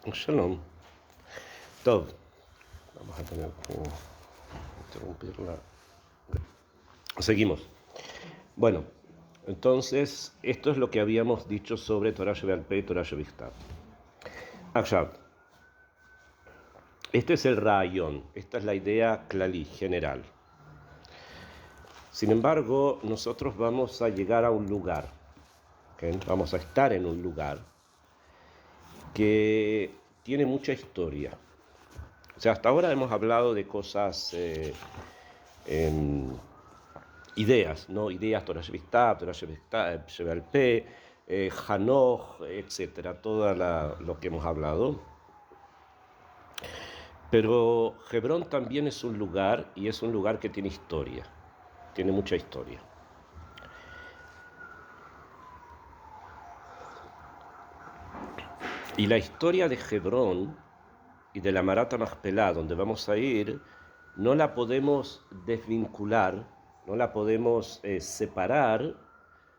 Shalom. Tov. Vamos a tener que interrumpirla. Seguimos. Bueno, entonces, esto es lo que habíamos dicho sobre Torah Shebe'al Peh y Torah Shebichtav. Akshav. Este es el rayón, esta es la idea clali, general. Sin embargo, nosotros vamos a llegar a un lugar, ¿okay? Vamos a estar en un lugar que tiene mucha historia. O sea, hasta ahora hemos hablado de cosas, ideas, ¿no? Ideas, Torah Shebe'al Peh, Hanoch, etcétera, todo lo que hemos hablado. Pero Hebrón también es un lugar, y es un lugar que tiene historia, tiene mucha historia. Y la historia de Hebrón y de la Marat HaMachpelah, donde vamos a ir, no la podemos desvincular, no la podemos separar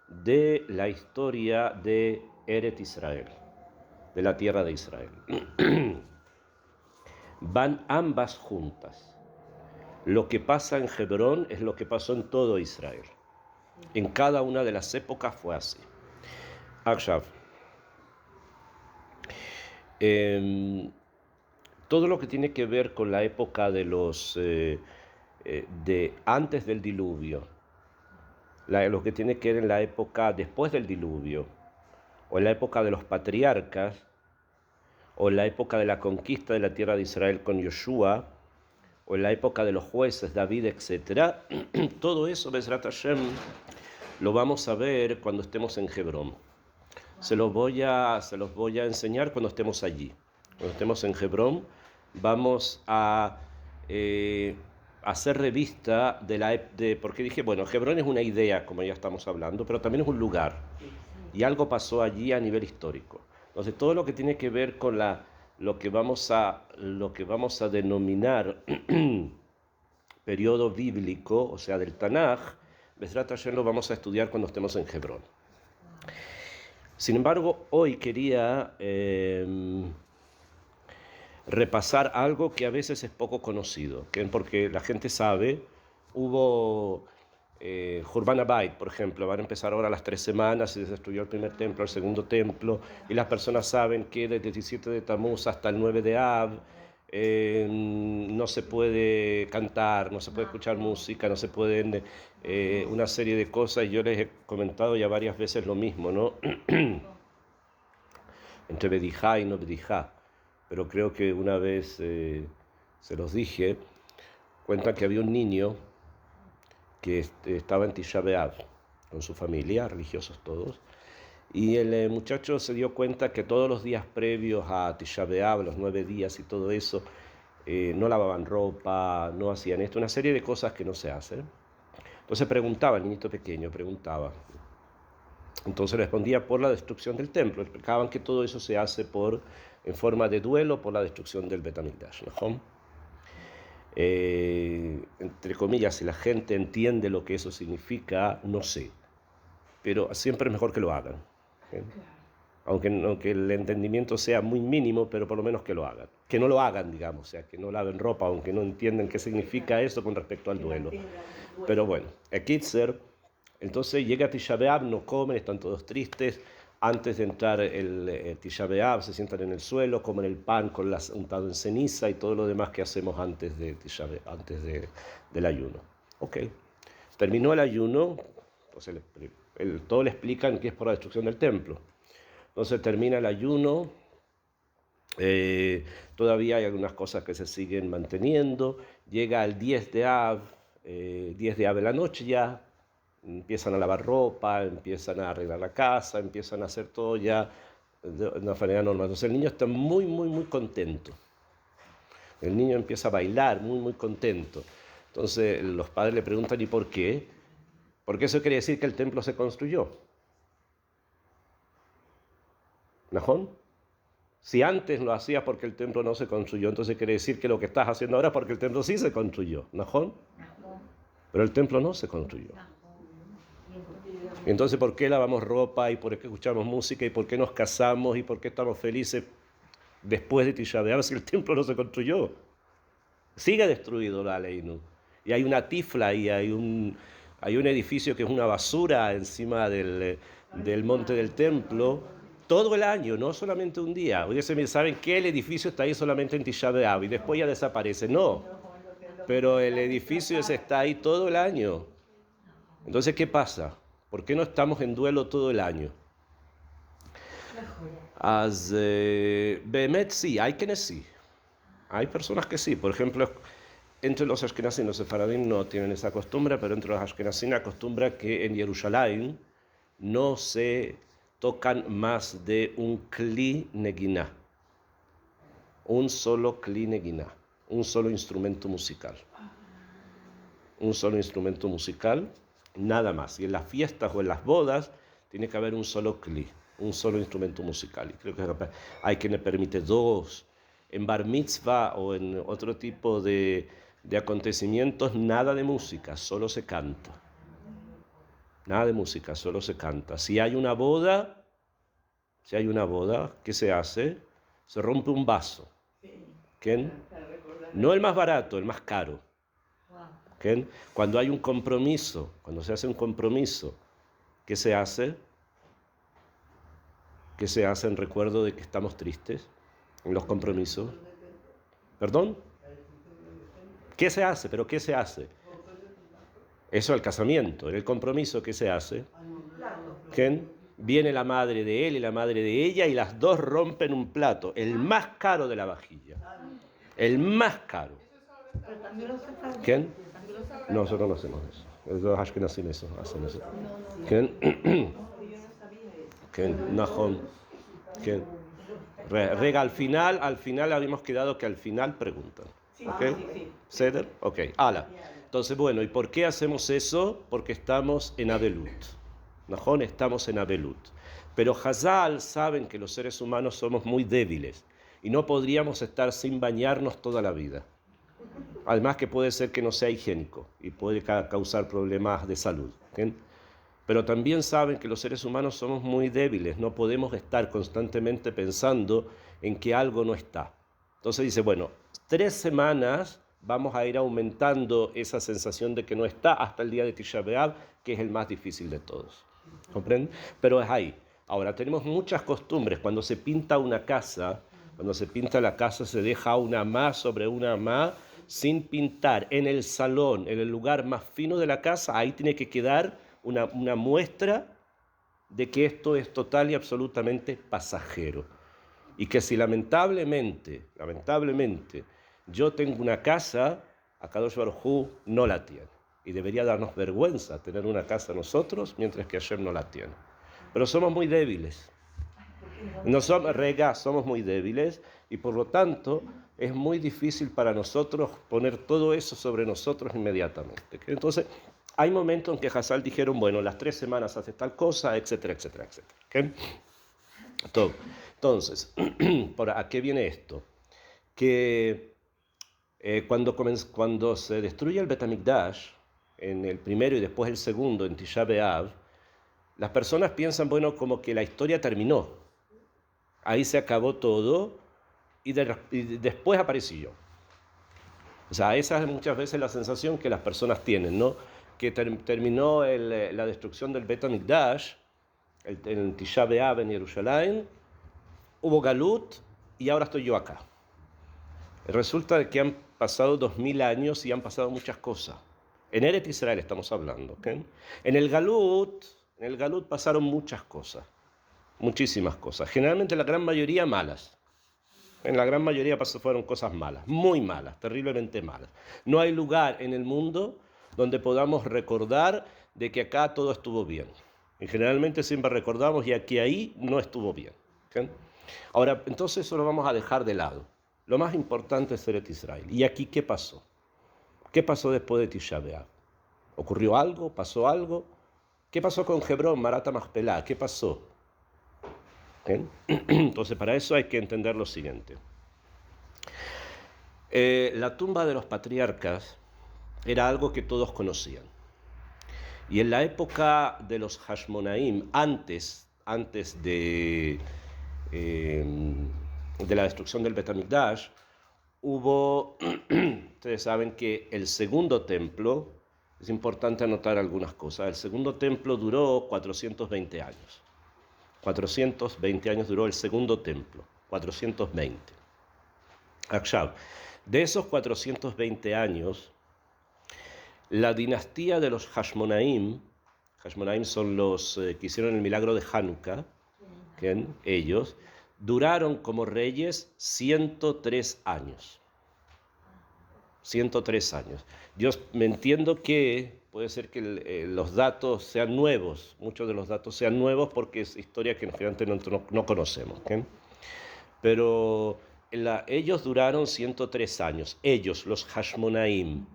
de la historia de Eret Israel, de la tierra de Israel. Van ambas juntas. Lo que pasa en Hebrón es lo que pasó en todo Israel. En cada una de las épocas fue así. Akshav. Todo lo que tiene que ver con la época de los de antes del diluvio, lo que tiene que ver en la época después del diluvio, o en la época de los patriarcas, o en la época de la conquista de la tierra de Israel con Yoshua, o en la época de los jueces, David, etc. Todo eso, Bezrat Hashem, lo vamos a ver cuando estemos en Hebrón. Se los voy a enseñar cuando estemos allí. Cuando estemos en Hebrón, vamos a hacer revista porque dije, bueno, Hebrón es una idea, como ya estamos hablando, pero también es un lugar. Y algo pasó allí a nivel histórico. Entonces, todo lo que tiene que ver con lo que vamos a denominar periodo bíblico, o sea, del Tanaj, Bezrat Hashem lo vamos a estudiar cuando estemos en Hebrón. Sin embargo, hoy quería repasar algo que a veces es poco conocido, porque la gente sabe, hubo Hurban Abayit, por ejemplo, van a empezar ahora las 3 semanas y se destruyó el primer templo, el segundo templo, y las personas saben que desde el 17 de Tammuz hasta el 9 de Av, no se puede cantar, no se puede escuchar música, no se pueden una serie de cosas, y yo les he comentado ya varias veces lo mismo, ¿no? Entre Bedijá y no Bedijá, pero creo que una vez se los dije. Cuentan que había un niño que estaba en Tisha B'Av con su familia, religiosos todos, y el muchacho se dio cuenta que todos los días previos a Tisha B'Av, los 9 días y todo eso, no lavaban ropa, no hacían esto, una serie de cosas que no se hacen. Entonces preguntaba, el niñito pequeño preguntaba. Entonces respondía por la destrucción del templo. Explicaban que todo eso se hace en forma de duelo por la destrucción del Bet HaMikdash, ¿no? Entre comillas, si la gente entiende lo que eso significa, no sé, pero siempre es mejor que lo hagan, ¿okay? Aunque el entendimiento sea muy mínimo, pero por lo menos que lo hagan. Que no lo hagan, digamos, o sea, que no laven ropa, aunque no entiendan qué significa eso con respecto al duelo. Pero bueno, Ekitzer, entonces llega Tisha B'Av, no comen, están todos tristes. Antes de entrar el Tisha B'Av, se sientan en el suelo, comen el pan untado en ceniza y todo lo demás que hacemos antes de Tisha B'Av, del ayuno. Ok, terminó el ayuno, entonces todo le explican que es por la destrucción del templo. Entonces termina el ayuno, todavía hay algunas cosas que se siguen manteniendo, llega el 10 de Av, 10 de Av de la noche ya, empiezan a lavar ropa, empiezan a arreglar la casa, empiezan a hacer todo ya de una manera normal. Entonces el niño está muy, muy, muy contento. El niño empieza a bailar muy, muy contento. Entonces los padres le preguntan, ¿y por qué? Porque eso quiere decir que el templo se construyó. ¿Najón? Si antes lo hacías porque el templo no se construyó, entonces quiere decir que lo que estás haciendo ahora es porque el templo sí se construyó. ¿Najón? Pero el templo no se construyó. Entonces, ¿por qué lavamos ropa? ¿Y por qué escuchamos música? ¿Y por qué nos casamos? ¿Y por qué estamos felices? después de Tisha B'Av si el templo no se construyó? Sigue destruido la Aleinu. Y hay una tifla y hay un edificio que es una basura encima del monte del templo todo el año, no solamente un día. Hoy día ¿saben qué? El edificio está ahí solamente en Tisha B'Av y después ya desaparece. No, pero el edificio ese está ahí todo el año. Entonces, ¿qué pasa? ¿Por qué no estamos en duelo todo el año? Behemet sí, hay quienes sí. Hay personas que sí. Por ejemplo, entre los ashkenazim y los sefaradim no tienen esa costumbre, pero entre los ashkenazim acostumbra que en Jerusalén no se tocan más de un kli neginá, un solo kli neginá, un solo instrumento musical. Un solo instrumento musical, nada más. Y en las fiestas o en las bodas tiene que haber un solo kli, un solo instrumento musical. Y creo que hay quien le permite dos. En bar mitzvah o en otro tipo de acontecimientos, nada de música, solo se canta. Nada de música, solo se canta. Si hay una boda, ¿qué se hace? Se rompe un vaso. ¿Quién? No el más barato, el más caro. ¿Quién? Cuando hay un compromiso, cuando se hace un compromiso, ¿qué se hace? ¿Qué se hace en recuerdo de que estamos tristes? En los compromisos. ¿Perdón? ¿Qué se hace? ¿Pero qué se hace? Eso al casamiento. En el compromiso, ¿qué se hace? ¿Quién? Viene la madre de él y la madre de ella y las dos rompen un plato, el más caro de la vajilla. El más caro. ¿Quién? No, nosotros no hacemos eso. Los ashkenazim eso, hacen eso. ¿Quién? ¿Quién? Nahon. ¿Quién? Rega, al final habíamos quedado que al final preguntan. ¿Ok? ¿Ceder? Ok, ala. Entonces, bueno, ¿y por qué hacemos eso? Porque estamos en Abelut. Nahon, estamos en Abelut. Pero Hazal saben que los seres humanos somos muy débiles y no podríamos estar sin bañarnos toda la vida. Además que puede ser que no sea higiénico y puede causar problemas de salud. ¿Sí? Pero también saben que los seres humanos somos muy débiles, no podemos estar constantemente pensando en que algo no está. Entonces dice, bueno, 3 semanas vamos a ir aumentando esa sensación de que no está hasta el día de Tisha B'Av, que es el más difícil de todos. ¿Comprenden? Pero es ahí. Ahora, tenemos muchas costumbres. Cuando se pinta una casa, cuando se pinta la casa se deja una más sobre una más, sin pintar en el salón, en el lugar más fino de la casa, ahí tiene que quedar una muestra de que esto es total y absolutamente pasajero. Y que si lamentablemente, yo tengo una casa, Akadosh Baruj Hu no la tiene. Y debería darnos vergüenza tener una casa nosotros, mientras que Hashem no la tiene. Pero somos muy débiles. Somos muy débiles y por lo tanto es muy difícil para nosotros poner todo eso sobre nosotros inmediatamente. Entonces, hay momentos en que Hazal dijeron, bueno, las 3 semanas hace tal cosa, etcétera, etcétera, etcétera. Entonces, ¿a qué viene esto? Que cuando se destruye el Bet HaMikdash, en el primero y después el segundo, en Tisha B'Av, las personas piensan, bueno, como que la historia terminó. Ahí se acabó todo y después aparecí yo. O sea, esa es muchas veces la sensación que las personas tienen, ¿no? Que terminó la destrucción del Bet HaMikdash, en Tisha B'Av en Jerusalén, hubo Galut y ahora estoy yo acá. Resulta que han pasado 2000 años y han pasado muchas cosas. En Eretz Israel estamos hablando, ¿okay? En el Galut pasaron muchas cosas, muchísimas cosas. Generalmente la gran mayoría malas. En la gran mayoría fueron cosas malas, muy malas, terriblemente malas. No hay lugar en el mundo donde podamos recordar de que acá todo estuvo bien. Y generalmente siempre recordamos y aquí ahí no estuvo bien. ¿Okay? Ahora, entonces eso lo vamos a dejar de lado. Lo más importante es Eretz Israel. ¿Y aquí qué pasó? ¿Qué pasó después de Tisha B'Av? ¿Ocurrió algo? ¿Pasó algo? ¿Qué pasó con Hebrón, Marata Machpelah? ¿Qué pasó? ¿Okay? Entonces, para eso hay que entender lo siguiente. La tumba de los patriarcas era algo que todos conocían. Y en la época de los Hashmonaim, antes de de la destrucción del Bet HaMikdash, hubo, ustedes saben que el segundo templo, es importante anotar algunas cosas, el segundo templo duró 420 años. 420 años duró el segundo templo, 420. Akshav, de esos 420 años, la dinastía de los Hashmonaim son los que hicieron el milagro de Hanukkah, ellos, duraron como reyes 103 años. 103 años. Yo me entiendo que puede ser que los datos sean nuevos, muchos de los datos sean nuevos porque es historia que finalmente no conocemos. Pero ellos duraron 103 años, ellos, los Hashmonaim,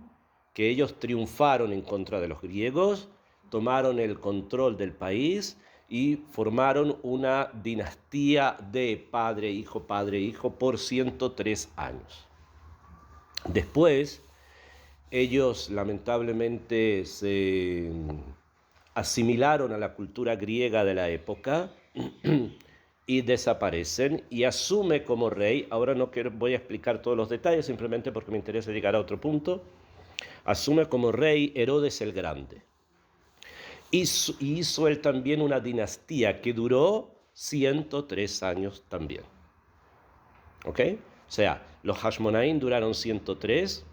que ellos triunfaron en contra de los griegos, tomaron el control del país y formaron una dinastía de padre-hijo por 103 años. Después, ellos lamentablemente se asimilaron a la cultura griega de la época y desaparecen y asume como rey, ahora no voy a explicar todos los detalles simplemente porque me interesa llegar a otro punto, asume como rey Herodes el Grande. Hizo él también una dinastía que duró 103 años también. ¿Ok? O sea, los Hashmonaim duraron 103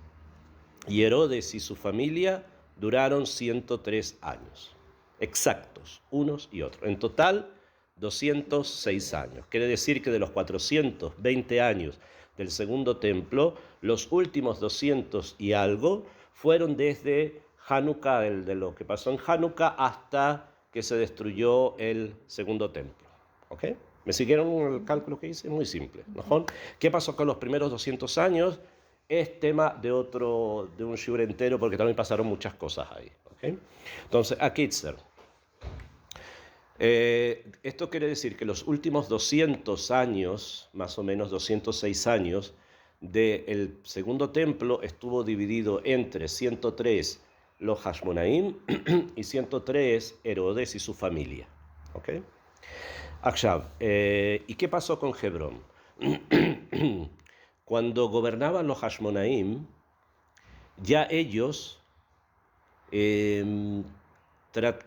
y Herodes y su familia duraron 103 años. Exactos, unos y otros. En total, 206 años. Quiere decir que de los 420 años del segundo templo, los últimos 200 y algo fueron desde Hanukkah, de lo que pasó en Hanukkah, hasta que se destruyó el segundo templo. ¿Ok? ¿Me siguieron el cálculo que hice? Muy simple, ¿no? ¿Qué pasó con los primeros 200 años? Es tema de un shiur entero porque también pasaron muchas cosas ahí. ¿Okay? Entonces, Akitzer. Esto quiere decir que los últimos 200 años, más o menos 206 años, del segundo templo estuvo dividido entre 103 los Hashmonaim y 103 Herodes y su familia. ¿Okay? Akshav, ¿y qué pasó con Hebrón? Cuando gobernaban los Hashmonaim, ya ellos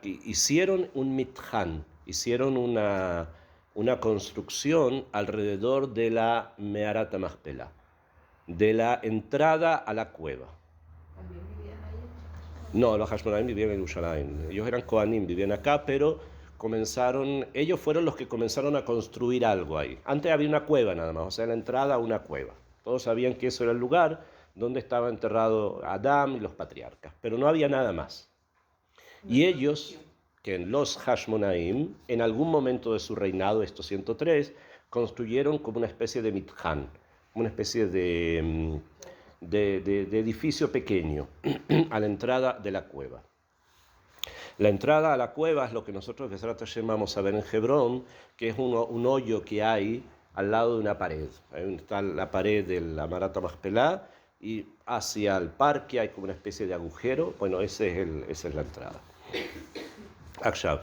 hicieron un mithan, hicieron una construcción alrededor de la Meharat HaMachpelah, de la entrada a la cueva. ¿También vivían ahí? No, los Hashmonaim vivían en Yerushalayim. Ellos eran Kohanim, vivían acá, pero ellos fueron los que comenzaron a construir algo ahí. Antes había una cueva nada más, o sea, la entrada a una cueva. Todos sabían que eso era el lugar donde estaba enterrado Adán y los patriarcas, pero no había nada más. Y ellos, que los Hashmonaim, en algún momento de su reinado, estos 103, construyeron como una especie de mithan, una especie de edificio pequeño a la entrada de la cueva. La entrada a la cueva es lo que nosotros vamos a ver en Hebrón, que es un hoyo que hay al lado de una pared. Ahí está la pared de la Meharat HaMachpelah y hacia el parque hay como una especie de agujero. Bueno, esa es la entrada. Akshav.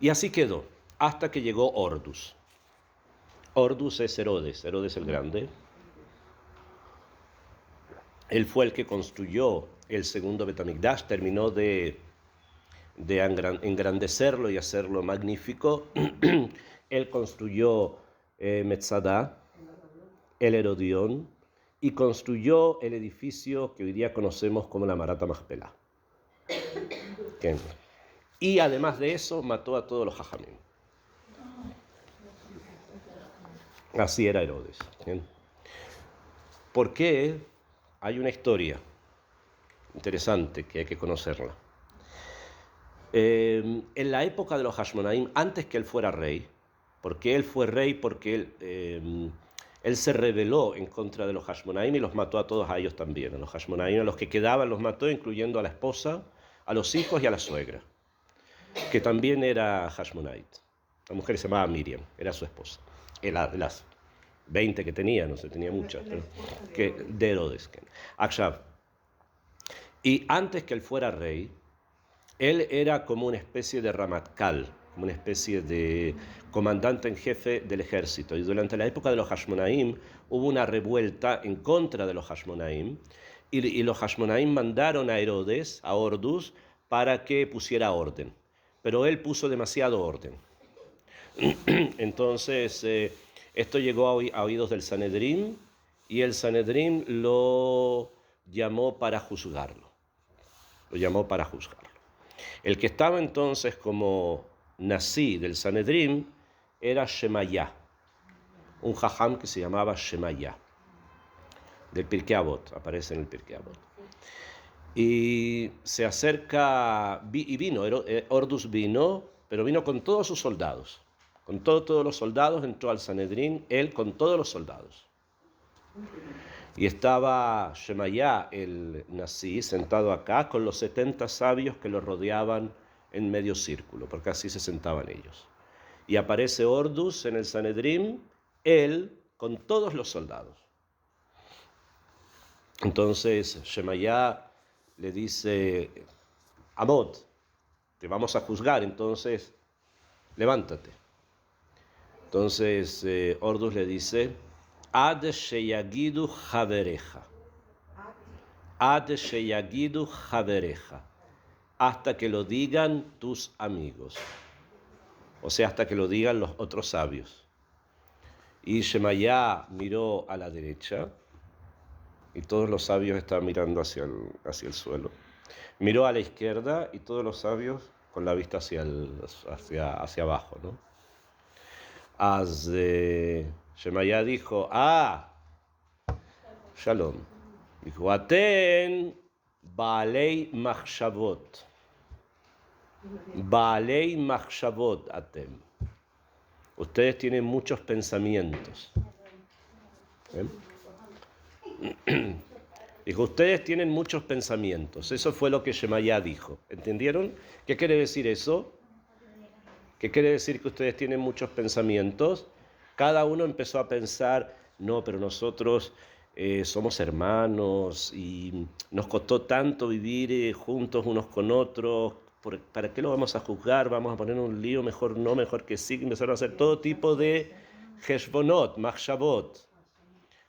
Y así quedó, hasta que llegó Ordus. Ordus es Herodes el Grande. Él fue el que construyó el segundo Bet HaMikdash, terminó de engrandecerlo y hacerlo magnífico. Él construyó Metzadá, el Herodión, y construyó el edificio que hoy día conocemos como la Meharat HaMachpelah. Y además de eso, mató a todos los Jajamim. Así era Herodes. ¿Por qué? Hay una historia interesante que hay que conocerla. En la época de los Hashmonaim, antes que él fuera rey, porque él fue rey porque él se rebeló en contra de los Hashmonaim y los mató a todos a ellos también. A los Hashmonaim, a los que quedaban los mató, incluyendo a la esposa, a los hijos y a la suegra, que también era Hashmonite. La mujer se llamaba Miriam, era su esposa. Las 20 que tenía, no sé, tenía muchas, pero de Herodes. Akshav. Y antes que él fuera rey, él era como una especie de Ramatkal, como una especie de comandante en jefe del ejército. Y durante la época de los Hashmonaim hubo una revuelta en contra de los Hashmonaim, y los Hashmonaim mandaron a Herodes, a Ordus, para que pusiera orden. Pero él puso demasiado orden. Entonces, esto llegó a oídos del Sanedrín, y el Sanedrín lo llamó para juzgarlo. Lo llamó para juzgarlo. El que estaba entonces como Nasí del Sanedrín era Shemayá, un jajam que se llamaba Shemayá, del Pirkei Avot, aparece en el Pirkei Avot. Y se acerca, y vino, Ordus vino, pero vino con todos sus soldados. Con todos los soldados entró al Sanedrín, él con todos los soldados. Y estaba Shemayá, el Nasí, sentado acá con los 70 sabios que lo rodeaban en medio círculo, porque así se sentaban ellos. Y aparece Ordus en el Sanedrín, él con todos los soldados. Entonces Shemayá le dice: Amot, te vamos a juzgar, entonces levántate. Entonces Ordus le dice: Ad sheyagidu havereja. Ad sheyagidu havereja. Hasta que lo digan tus amigos. O sea, hasta que lo digan los otros sabios. Y Shemayá miró a la derecha, y todos los sabios estaban mirando hacia el suelo. Miró a la izquierda, y todos los sabios con la vista hacia abajo, ¿no? Shemayá dijo: Shalom. Dijo: Aten Baalei Machshavot. Baalei Machshavot Atem. Ustedes tienen muchos pensamientos. Dijo: ustedes tienen muchos pensamientos. Eso fue lo que Shemayá dijo. ¿Entendieron? ¿Qué quiere decir eso? ¿Qué quiere decir que ustedes tienen muchos pensamientos? Cada uno empezó a pensar: no, pero nosotros somos hermanos y nos costó tanto vivir juntos unos con otros. ¿Para qué lo vamos a juzgar? Vamos a poner un lío, mejor no, mejor que sí. Empezaron a hacer todo tipo de heshbonot, machshavot.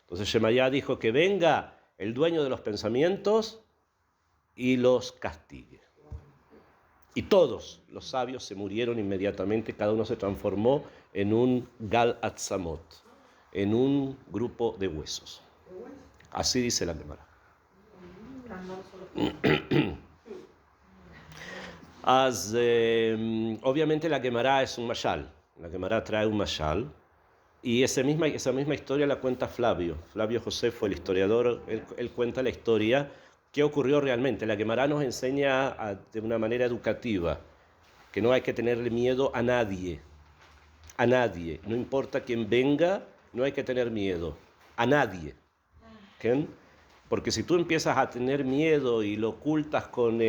Entonces Shemayá dijo: que venga el dueño de los pensamientos y los castigue. Y todos los sabios se murieron inmediatamente, cada uno se transformó en un gal atzamot, en un grupo de huesos. Así dice la Gemara. Obviamente la Gemara es un mashal. La Gemara trae un mashal. Y esa misma historia la cuenta Flavio. Flavio Josefo, el historiador, él cuenta la historia que ocurrió realmente. La Gemara nos enseña de una manera educativa que no hay que tenerle miedo a nadie. A nadie. No importa quién venga, no hay que tener miedo. A nadie. ¿Okay? Porque si tú empiezas a tener miedo y lo ocultas con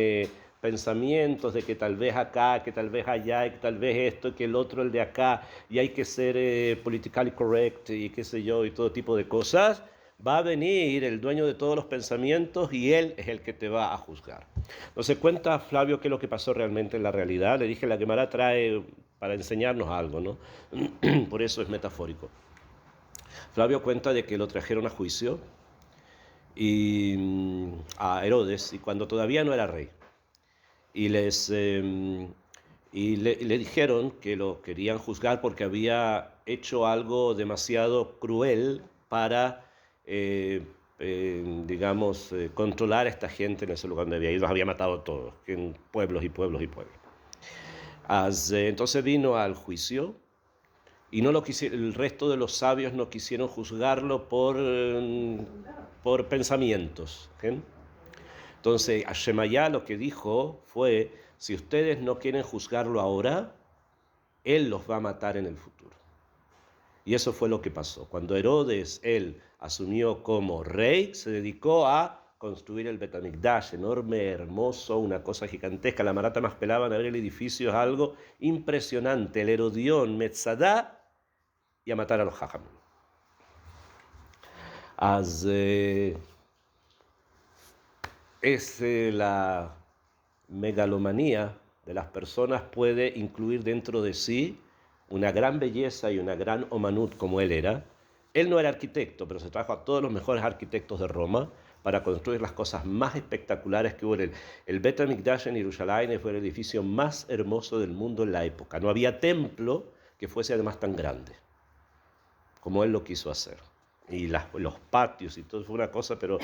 pensamientos de que tal vez acá, que tal vez allá, que tal vez esto, que el otro, el de acá, y hay que ser politically correct y qué sé yo, y todo tipo de cosas, va a venir el dueño de todos los pensamientos y él es el que te va a juzgar. Entonces cuenta Flavio qué es lo que pasó realmente en la realidad. Le dije: la Gemara trae para enseñarnos algo, ¿no? Por eso es metafórico. Flavio cuenta de que lo trajeron a juicio a Herodes, y cuando todavía no era rey. Y le dijeron que lo querían juzgar porque había hecho algo demasiado cruel para, controlar a esta gente en ese lugar donde había ido. Los había matado a todos, en pueblos y pueblos y pueblos. Entonces vino al juicio, y no lo el resto de los sabios no quisieron juzgarlo por pensamientos. ¿Okay? Entonces, a Shemayá lo que dijo fue: si ustedes no quieren juzgarlo ahora, él los va a matar en el futuro. Y eso fue lo que pasó. Cuando Herodes, él asumió como rey, se dedicó a construir el Bet HaMikdash, enorme, hermoso, una cosa gigantesca. La Marata más pelaban a ver el edificio, es algo impresionante. El Herodión, Metzadá, y a matar a los Jajam. Es la megalomanía de las personas puede incluir dentro de sí una gran belleza y una gran omanut como él era. Él no era arquitecto, pero se trajo a todos los mejores arquitectos de Roma para construir las cosas más espectaculares que hubo. El Bet HaMikdash en Jerusalén fue el edificio más hermoso del mundo en la época. No había templo que fuese además tan grande como él lo quiso hacer. Y los patios y todo, fue una cosa, pero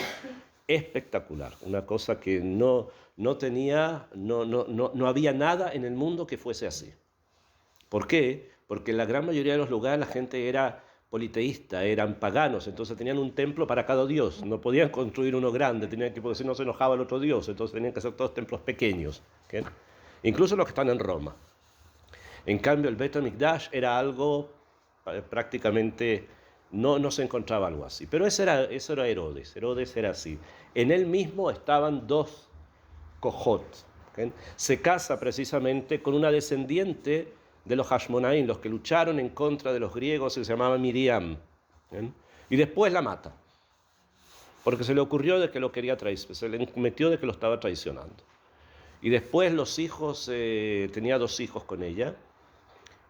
espectacular. Una cosa que no había nada en el mundo que fuese así. ¿Por qué? Porque en la gran mayoría de los lugares la gente era politeísta, eran paganos, entonces tenían un templo para cada dios. No podían construir uno grande, tenían que, porque si no se enojaba el otro dios, entonces tenían que hacer todos templos pequeños. ¿Okay? Incluso los que están en Roma. En cambio, el Bet HaMikdash era algo prácticamente, no se encontraba algo así. Pero eso era Herodes. Herodes era así. En él mismo estaban dos Kohot. ¿Okay? Se casa precisamente con una descendiente de los Hashmonaim, los que lucharon en contra de los griegos, se llamaba Miriam. ¿Okay? Y después la mata. Porque se le ocurrió de que lo quería traicionar, se le metió de que lo estaba traicionando. Y después los hijos, tenía 2 hijos con ella,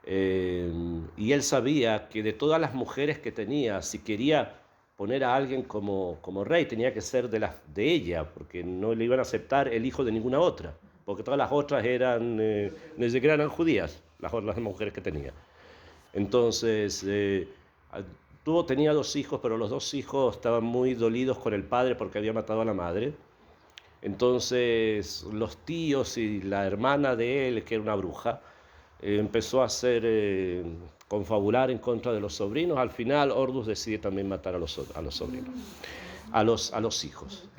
y él sabía que de todas las mujeres que tenía, si quería poner a alguien como rey, tenía que ser de ella, porque no le iban a aceptar el hijo de ninguna otra, porque todas las otras eran, ni siquiera eran judías, las mujeres que tenía. Entonces, tenía 2 hijos, pero los 2 hijos estaban muy dolidos con el padre porque había matado a la madre. Entonces los tíos y la hermana de él, que era una bruja, empezó a hacer, confabular en contra de los sobrinos. Al final Ordus decide también matar a los sobrinos, a los hijos.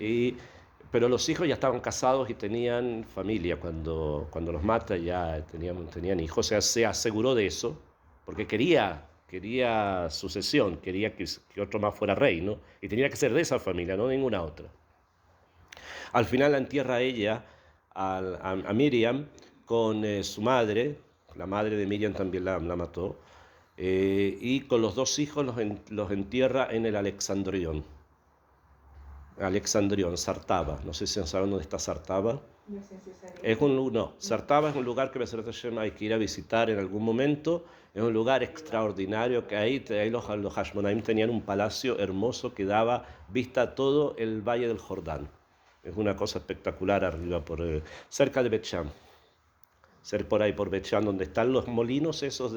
Pero los hijos ya estaban casados y tenían familia. Cuando los mata ya tenían hijos. O sea, se aseguró de eso, porque quería sucesión, quería que otro más fuera rey, ¿no? Y tenía que ser de esa familia, no ninguna otra. Al final la entierra a ella, a Miriam, con su madre. La madre de Miriam también la mató. Y con los 2 hijos los entierra en el Alexandrión. Sartaba. No sé si saben dónde está Sartaba. Sartaba es un lugar que hay que ir a visitar en algún momento. Es un lugar extraordinario que ahí los Hashmonaim tenían un palacio hermoso que daba vista a todo el Valle del Jordán. Es una cosa espectacular arriba, cerca de Bet-Sham. Por ahí, por Bet-Sham, donde están los molinos esos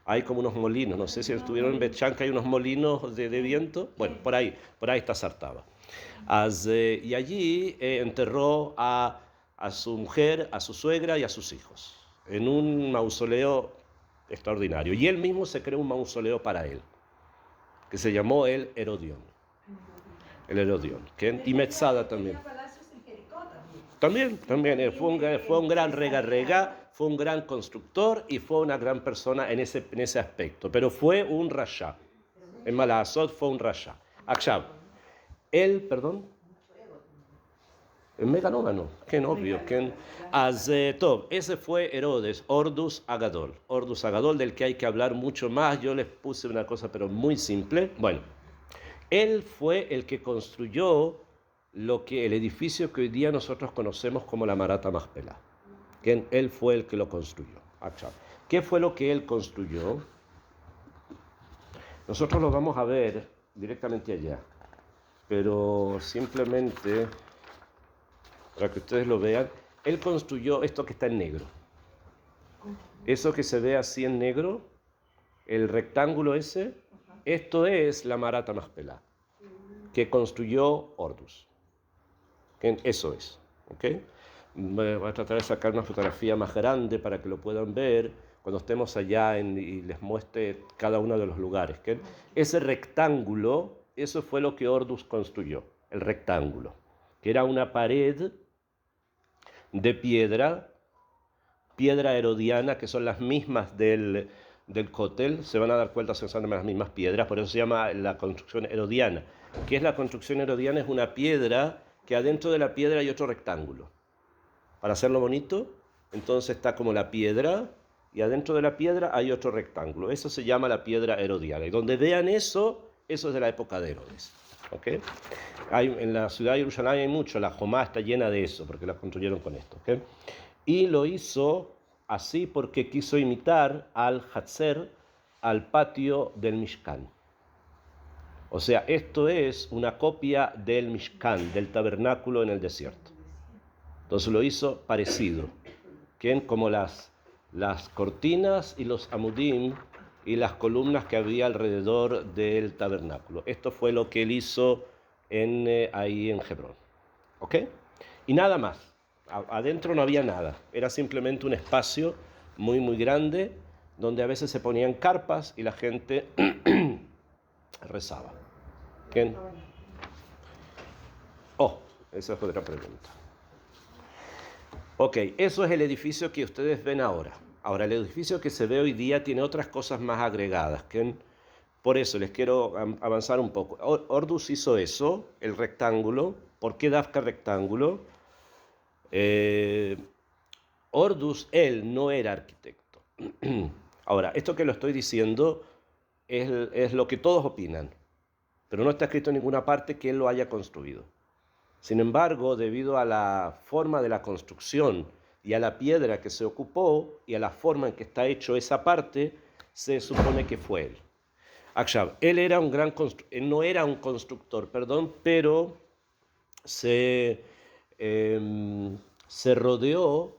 hay como unos molinos, no sé si estuvieron en Bet-Sham, que hay unos molinos de viento. Bueno, por ahí está Sartaba. Y allí enterró a su mujer, a su suegra y a sus hijos, en un mausoleo extraordinario. Y él mismo se creó un mausoleo para él, que se llamó el Herodión. El Herodión. Y Metzada también. También fue un gran rega, fue un gran constructor y fue una gran persona en ese aspecto. Pero fue un rasha. En Malazot fue un rasha. Akshav. Él, perdón. En megalómano, qué obvio. Ese fue Herodes, Ordus Agadol. Ordus Agadol, del que hay que hablar mucho más. Yo les puse una cosa, pero muy simple. Bueno, él fue el que construyó el edificio que hoy día nosotros conocemos como la Marat HaMachpelah. Él fue el que lo construyó. ¿Qué fue lo que él construyó? Nosotros lo vamos a ver directamente allá, pero simplemente para que ustedes lo vean. Él construyó esto que está en negro. Eso que se ve así en negro, el rectángulo ese, esto es la Marat HaMachpelah, que construyó Ordus. Eso es. ¿Okay? Voy a tratar de sacar una fotografía más grande para que lo puedan ver cuando estemos allá y les muestre cada uno de los lugares. ¿Okay? Ese rectángulo, eso fue lo que Ordus construyó, el rectángulo, que era una pared de piedra herodiana, que son las mismas del Kotel. Se van a dar cuenta, se usan las mismas piedras, por eso se llama la construcción herodiana. ¿Qué es la construcción herodiana? Es una piedra que adentro de la piedra hay otro rectángulo. Para hacerlo bonito, entonces está como la piedra y adentro de la piedra hay otro rectángulo. Eso se llama la piedra herodiana. Y donde vean eso es de la época de Herodes. ¿Okay? En la ciudad de Jerusalén hay mucho, la Jomá está llena de eso, porque la construyeron con esto. ¿Okay? Y lo hizo así porque quiso imitar al Hatzer, al patio del Mishkan. O sea, esto es una copia del Mishkan, del tabernáculo en el desierto. Entonces lo hizo parecido, que como las cortinas y los amudim y las columnas que había alrededor del tabernáculo. Esto fue lo que él hizo ahí en Hebrón. ¿Ok? Y nada más. Adentro no había nada. Era simplemente un espacio muy, muy grande donde a veces se ponían carpas y la gente rezaba. ¿Quién? Oh, esa es otra pregunta. Ok, eso es el edificio que ustedes ven ahora. Ahora, el edificio que se ve hoy día tiene otras cosas más agregadas. Por eso les quiero avanzar un poco. Ordus hizo eso, el rectángulo. ¿Por qué Dafka rectángulo? Ordus, él no era arquitecto. Ahora, esto que lo estoy diciendo es lo que todos opinan, pero no está escrito en ninguna parte que él lo haya construido. Sin embargo, debido a la forma de la construcción y a la piedra que se ocupó y a la forma en que está hecho esa parte, se supone que fue él. Akshav, él no era un constructor, perdón, pero se rodeó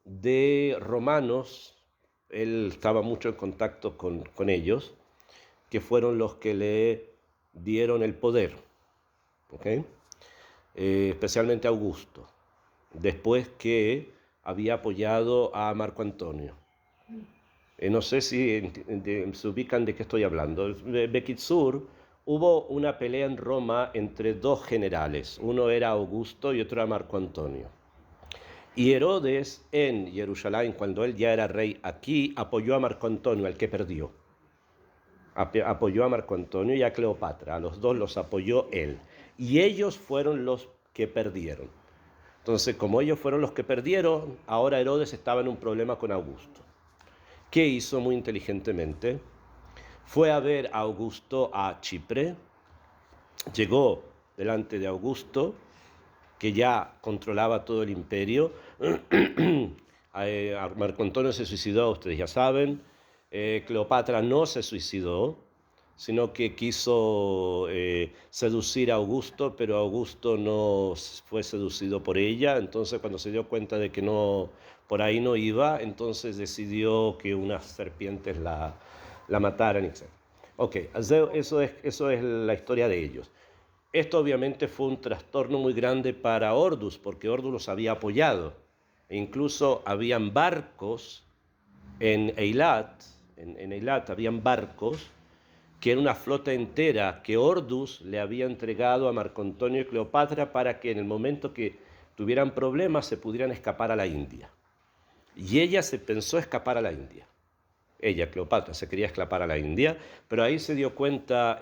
de romanos, él estaba mucho en contacto con ellos, que fueron los que le dieron el poder, ¿ok? Especialmente Augusto, después que había apoyado a Marco Antonio. No sé si se ubican de qué estoy hablando. Bekitsur, hubo una pelea en Roma entre dos generales, uno era Augusto y otro era Marco Antonio. Y Herodes en Jerusalén, cuando él ya era rey aquí, apoyó a Marco Antonio, al que perdió. Apoyó a Marco Antonio y a Cleopatra, a los dos los apoyó él. Y ellos fueron los que perdieron. Entonces, como ellos fueron los que perdieron, ahora Herodes estaba en un problema con Augusto. ¿Qué hizo muy inteligentemente? Fue a ver a Augusto a Chipre, llegó delante de Augusto, que ya controlaba todo el imperio. Marco Antonio se suicidó, ustedes ya saben. Cleopatra no se suicidó, sino que quiso seducir a Augusto, pero Augusto no fue seducido por ella. Entonces, cuando se dio cuenta de que no, por ahí no iba, entonces decidió que unas serpientes la mataran, etc. Ok, eso es la historia de ellos. Esto obviamente fue un trastorno muy grande para Ordus, porque Ordus los había apoyado. E incluso habían barcos en Eilat, en Eilat habían barcos que era una flota entera que Ordus le había entregado a Marco Antonio y Cleopatra para que en el momento que tuvieran problemas se pudieran escapar a la India. Y ella se pensó escapar a la India. Ella, Cleopatra, se quería escapar a la India, pero ahí se dio cuenta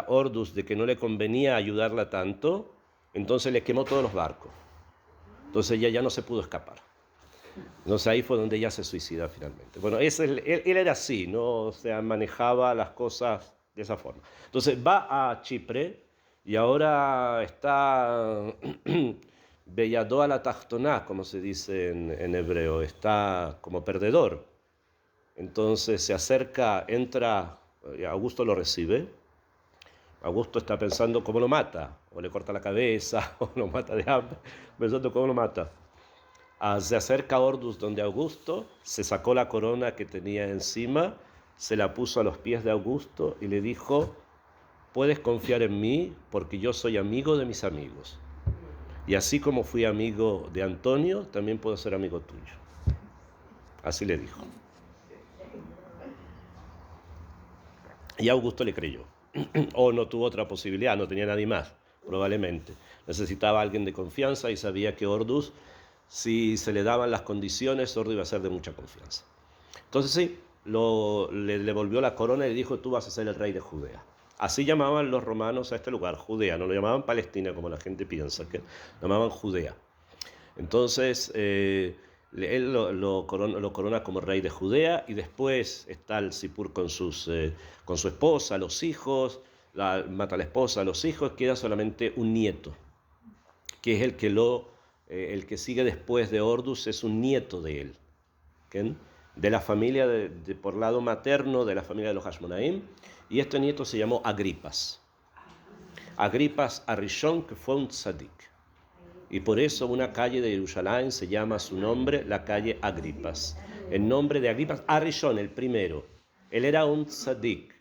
Ordus de que no le convenía ayudarla tanto, entonces le quemó todos los barcos. Entonces ella ya no se pudo escapar. Entonces ahí fue donde ella se suicida finalmente. Bueno, él era así, ¿no? O sea, manejaba las cosas de esa forma. Entonces va a Chipre y ahora está Belladó a la Tachtoná, como se dice en hebreo, está como perdedor. Entonces se acerca, entra, Augusto lo recibe. Augusto está pensando cómo lo mata, o le corta la cabeza, o lo mata de hambre, pensando cómo lo mata. Se acerca a Ordus donde Augusto, se sacó la corona que tenía encima, se la puso a los pies de Augusto y le dijo: puedes confiar en mí porque yo soy amigo de mis amigos. Y así como fui amigo de Antonio, también puedo ser amigo tuyo. Así le dijo. Y Augusto le creyó. O no tuvo otra posibilidad, no tenía nadie más, probablemente. Necesitaba a alguien de confianza y sabía que Ordus, si se le daban las condiciones, Ordus iba a ser de mucha confianza. Entonces sí, le devolvió la corona y le dijo: tú vas a ser el rey de Judea. Así llamaban los romanos a este lugar, Judea. No lo llamaban Palestina como la gente piensa, que lo llamaban Judea. Entonces él lo corona como rey de Judea, y después está el Sipur con su esposa, los hijos, mata a la esposa, a los hijos, queda solamente un nieto, que es el que lo el que sigue después de Ordus es un nieto de él, ¿okay? De la familia, por lado materno, de la familia de los Hashmonaim, y este nieto se llamó Agripas. Agripas Arishon, que fue un tzadik. Y por eso una calle de Jerusalén se llama su nombre, la calle Agripas. El nombre de Agripas, Arishon, el primero. Él era un tzadik,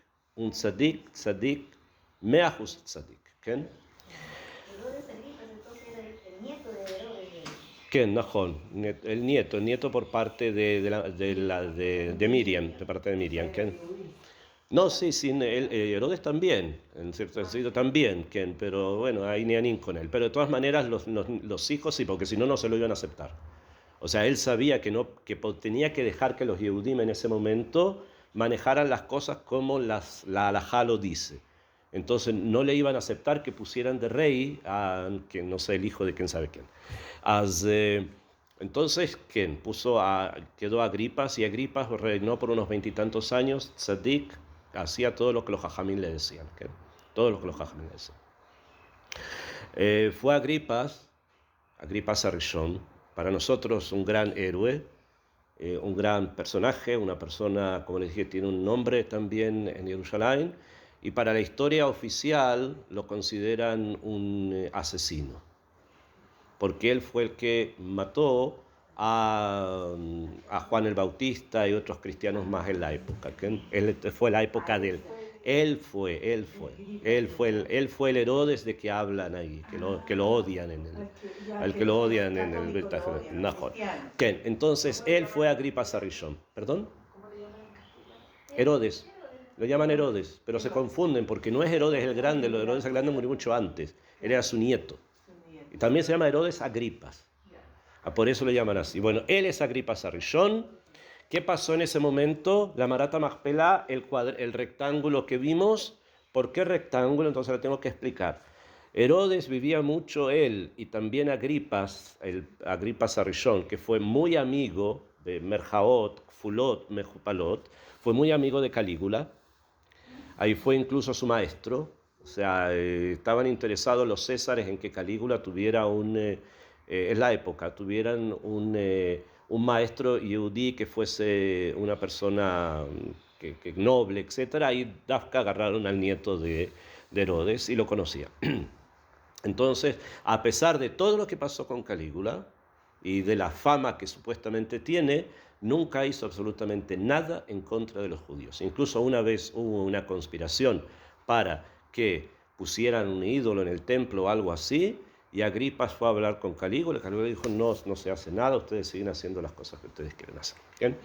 meahus tzadik. ¿Okay? Herodes Agripas entonces era el nieto de Herodes. ¿Quién? Nahon, el nieto por parte de Miriam, de parte de Miriam. ¿Quién? No, sí, Herodes también, en cierto sentido también, ¿quién? Pero bueno, hay ni con él. Pero de todas maneras los hijos sí, porque si no, no se lo iban a aceptar. O sea, él sabía que tenía que dejar que los Yehudim en ese momento manejaran las cosas como la halajá lo dice. Entonces no le iban a aceptar que pusieran de rey a, que no sé, el hijo de quién sabe quién. Entonces, ¿quién? Quedó Agripas, y Agripas reinó por unos 20 y tantos años, tzadik, hacía todo lo que los jajamín le decían. ¿Okay? Todo lo que los jajamín le decían. Fue Agripas Arishon, para nosotros un gran héroe, un gran personaje, una persona, como les dije, tiene un nombre también en Jerusalén, y para la historia oficial lo consideran un asesino, porque él fue el que mató a Juan el Bautista y otros cristianos más en la época. Él fue la época de él. Él fue el Herodes de que hablan ahí, que lo odian al que lo odian en el Nahor. Entonces él fue Agripas Arishon. ¿Perdón? Herodes. Lo llaman Herodes, pero se confunden porque no es Herodes el Grande. Herodes el Grande murió mucho antes. Él era su nieto. Y también se llama Herodes Agripas. Por eso lo llaman así. Bueno, él es Agripas Arishon. ¿Qué pasó en ese momento? La Marata Machpelah, el rectángulo que vimos. ¿Por qué rectángulo? Entonces lo tengo que explicar. Herodes vivía mucho, él y también Agripas Arishon, que fue muy amigo de Merjaot, Fulot, Mejupalot, fue muy amigo de Calígula. Ahí fue incluso su maestro. O sea, estaban interesados los césares en que Calígula tuviera en la época, tuvieran un maestro yehudí que fuese una persona que noble, etc. Y Dafka agarraron al nieto de Herodes y lo conocía. Entonces, a pesar de todo lo que pasó con Calígula y de la fama que supuestamente tiene, nunca hizo absolutamente nada en contra de los judíos. Incluso una vez hubo una conspiración para que pusieran un ídolo en el templo o algo así, y Agripas fue a hablar con Calígula. Calígula dijo, no se hace nada, ustedes siguen haciendo las cosas que ustedes quieren hacer. ¿Bien?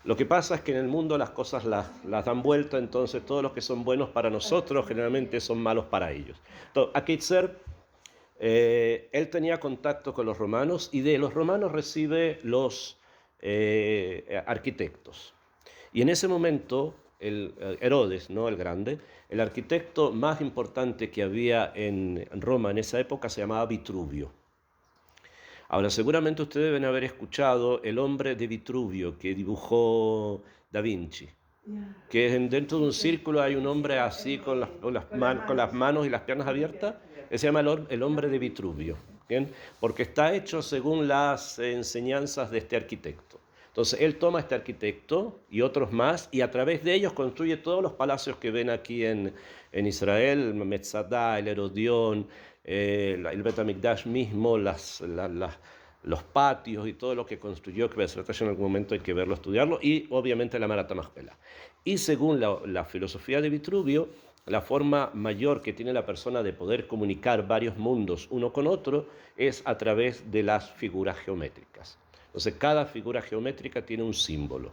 Lo que pasa es que en el mundo las cosas las dan vuelta, entonces todos los que son buenos para nosotros generalmente son malos para ellos. Entonces, Akitzer, él tenía contacto con los romanos, y de los romanos recibe los arquitectos. Y en ese momento, Herodes, ¿no? El Grande, el arquitecto más importante que había en Roma en esa época se llamaba Vitruvio. Ahora, seguramente ustedes deben haber escuchado el hombre de Vitruvio que dibujó Da Vinci, que dentro de un círculo hay un hombre así con las manos y las piernas abiertas. Él se llama el hombre de Vitruvio, ¿bien? Porque está hecho según las enseñanzas de este arquitecto. Entonces él toma a este arquitecto y otros más, y a través de ellos construye todos los palacios que ven aquí en Israel, el Metzadá, el Herodión, el Bet HaMikdash mismo, los patios y todo lo que construyó, que en algún momento hay que verlo, estudiarlo, y obviamente la Marata Machpelah. Y según la filosofía de Vitruvio, la forma mayor que tiene la persona de poder comunicar varios mundos uno con otro es a través de las figuras geométricas. Entonces, cada figura geométrica tiene un símbolo.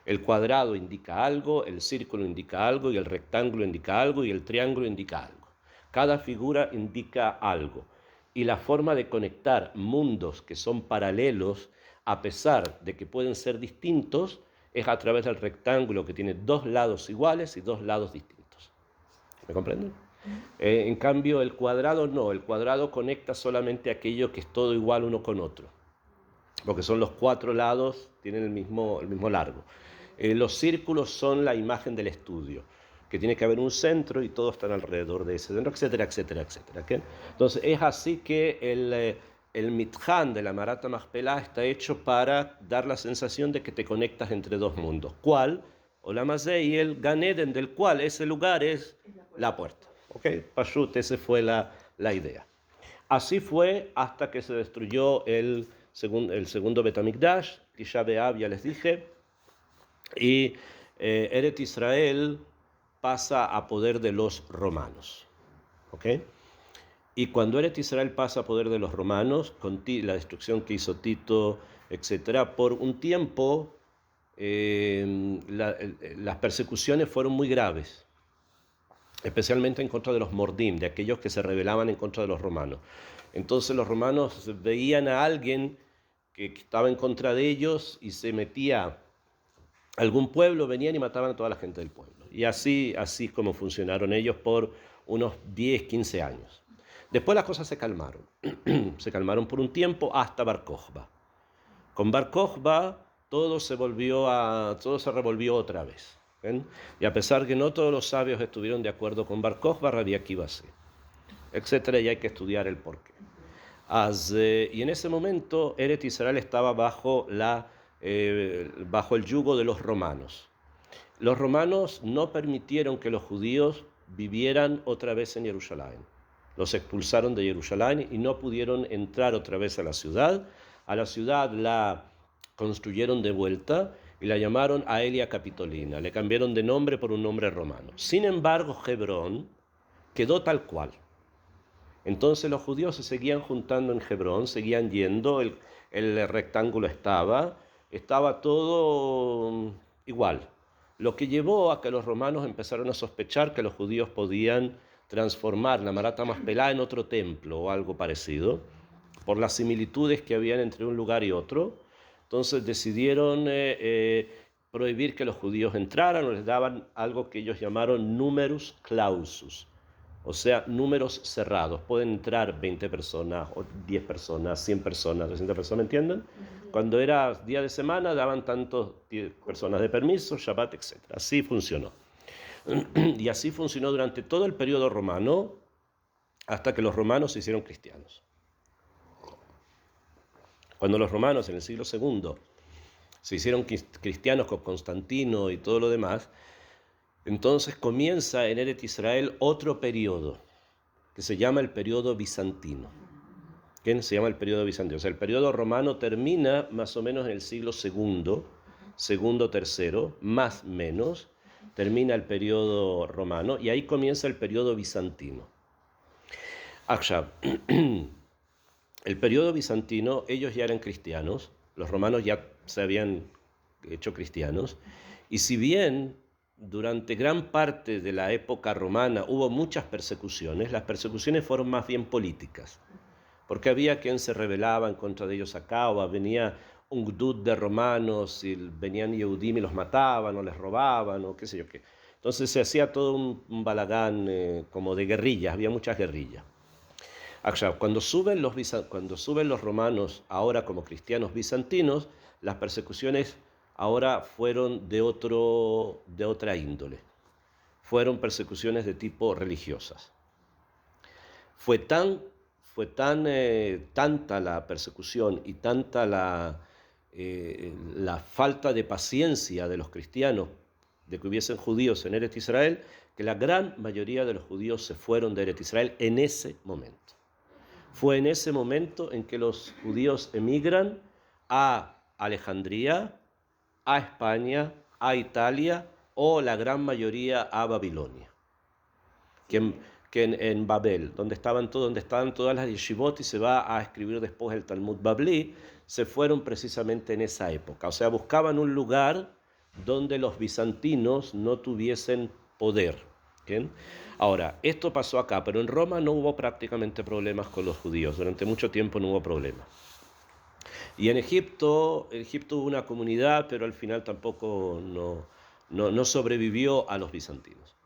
El cuadrado indica algo, el círculo indica algo, y el rectángulo indica algo, y el triángulo indica algo. Cada figura indica algo. Y la forma de conectar mundos que son paralelos, a pesar de que pueden ser distintos, es a través del rectángulo, que tiene dos lados iguales y dos lados distintos. ¿Me comprenden? En cambio, el cuadrado no. El cuadrado conecta solamente aquello que es todo igual uno con otro, porque son los cuatro lados, tienen el mismo largo. Los círculos son la imagen del estudio, que tiene que haber un centro y todos están alrededor de ese centro, etcétera, etcétera, etcétera. ¿Okay? Entonces es así que el mitjan de la Marat HaMachpelah está hecho para dar la sensación de que te conectas entre dos mundos. ¿Cuál? Olam Hazé y el Gan Eden, del cual ese lugar es la puerta. ¿Ok? Pashut, esa fue la idea. Así fue hasta que se destruyó el segundo Betamikdash, Tisha B'Av, ya les dije, y Eret Israel pasa a poder de los romanos. ¿Ok? Y cuando Eret Israel pasa a poder de los romanos, con la destrucción que hizo Tito, etc., por un tiempo las persecuciones fueron muy graves, especialmente en contra de los mordim, de aquellos que se rebelaban en contra de los romanos. Entonces los romanos veían a alguien que estaba en contra de ellos y se metía a algún pueblo, venían y mataban a toda la gente del pueblo. Y así como funcionaron ellos por unos 10, 15 años. Después las cosas se calmaron. Se calmaron por un tiempo hasta Bar Kokhba. Con Bar Kokhba todo se revolvió otra vez. ¿Ven? Y a pesar que no todos los sabios estuvieron de acuerdo con Bar Kokhba, Rabbi Akiva sí, etcétera, y hay que estudiar el porqué. Y en ese momento Eret Israel estaba bajo el yugo de los romanos. Los romanos no permitieron que los judíos vivieran otra vez en Jerusalén. Los expulsaron de Jerusalén y no pudieron entrar otra vez a la ciudad. A la ciudad la construyeron de vuelta y la llamaron Aelia Capitolina. Le cambiaron de nombre por un nombre romano. Sin embargo, Hebrón quedó tal cual. Entonces los judíos se seguían juntando en Hebrón, seguían yendo, el rectángulo estaba todo igual. Lo que llevó a que los romanos empezaron a sospechar que los judíos podían transformar la Marat HaMachpelah en otro templo o algo parecido, por las similitudes que habían entre un lugar y otro. Entonces decidieron prohibir que los judíos entraran, o les daban algo que ellos llamaron numerus clausus, o sea, números cerrados. Pueden entrar 20 personas, o 10 personas, 100 personas, 300 personas, ¿me entienden? Cuando era día de semana daban tantos personas de permiso, Shabbat, etc. Así funcionó. Y así funcionó durante todo el periodo romano, hasta que los romanos se hicieron cristianos. Cuando los romanos en el siglo II se hicieron cristianos con Constantino y todo lo demás, entonces comienza en Eret Israel otro periodo que se llama el periodo bizantino. ¿Qué se llama el periodo bizantino? O sea, el periodo romano termina más o menos en el siglo segundo, tercero, más o menos, termina el periodo romano y ahí comienza el periodo bizantino. Ahora, el periodo bizantino, ellos ya eran cristianos, los romanos ya se habían hecho cristianos, y si bien durante gran parte de la época romana hubo muchas persecuciones, las persecuciones fueron más bien políticas, porque había quien se rebelaba en contra de ellos acá, o venía un gdud de romanos y venían Yehudim y los mataban o les robaban o qué sé yo qué. Entonces se hacía todo un balagán como de guerrillas, había muchas guerrillas. Cuando suben los romanos ahora como cristianos bizantinos, las persecuciones ahora fueron de otra índole. Fueron persecuciones de tipo religiosas. Fue tanta la persecución y tanta la falta de paciencia de los cristianos de que hubiesen judíos en Eret Israel, que la gran mayoría de los judíos se fueron de Eret Israel en ese momento. Fue en ese momento en que los judíos emigran a Alejandría, a España, a Italia o la gran mayoría a Babilonia, que en Babel, donde estaban todas las yeshivot y se va a escribir después el Talmud Babli, se fueron precisamente en esa época. O sea, buscaban un lugar donde los bizantinos no tuviesen poder. ¿Bien? Ahora, esto pasó acá, pero en Roma no hubo prácticamente problemas con los judíos. Durante mucho tiempo no hubo problemas. Y en Egipto hubo una comunidad, pero al final tampoco no sobrevivió a los bizantinos.